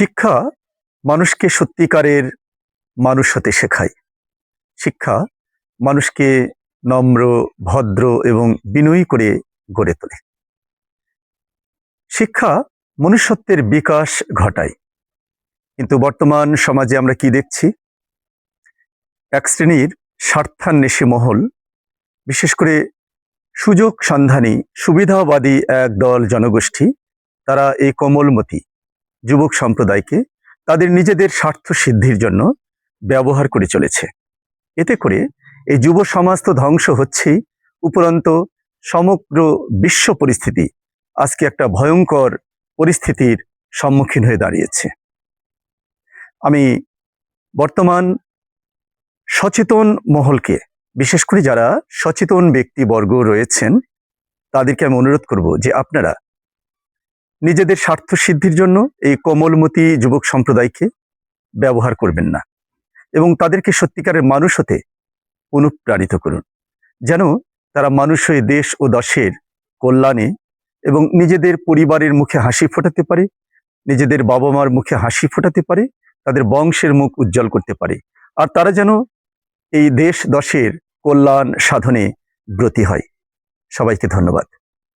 শিক্ষা মানুষকে সত্যিকারের মানুষ হতে শেখায়। শিক্ষা মানুষকে নম্র, ভদ্র এবং বিনয়ী করে গড়ে তোলে। শিক্ষা মনুষ্যত্বের বিকাশ ঘটায়। কিন্তু বর্তমান সমাজে আমরা কি দেখছি? এক শ্রেণীর স্বার্থান্বেষী মহল, বিশেষ করে সুযোগ সন্ধানী সুবিধাবাদী একদল জনগোষ্ঠী, তারা এই কোমলমতি যুবক সম্প্রদায়কে তাদের নিজেদের স্বার্থ সিদ্ধির জন্য ব্যবহার করে চলেছে। এতে করে এই যুব সমাজ তো ধ্বংস হচ্ছেই, উপরন্ত সমগ্র বিশ্ব পরিস্থিতি আজকে একটা ভয়ঙ্কর পরিস্থিতির সম্মুখীন হয়ে দাঁড়িয়েছে। আমি বর্তমান সচেতন মহলকে, বিশেষ করে যারা সচেতন ব্যক্তিবর্গ রয়েছেন, তাদেরকে আমি অনুরোধ করব যে আপনারা নিজেদের স্বার্থ সিদ্ধির জন্য এই কোমলমতি যুবক সম্প্রদায়কে ব্যবহার করবেন না এবং তাদেরকে সত্যিকারের মানুষ হতে অনুপ্রাণিত করুন, যেন তারা মানুষ হয়ে দেশ ও দশের কল্যাণে এবং নিজেদের পরিবারের মুখে হাসি ফোটাতে পারে, নিজেদের বাবা মার মুখে হাসি ফোটাতে পারে, তাদের বংশের মুখ উজ্জ্বল করতে পারে, আর তারা যেন এই দেশ দশের কল্যাণ সাধনে ব্রতী হয়। সবাইকে ধন্যবাদ।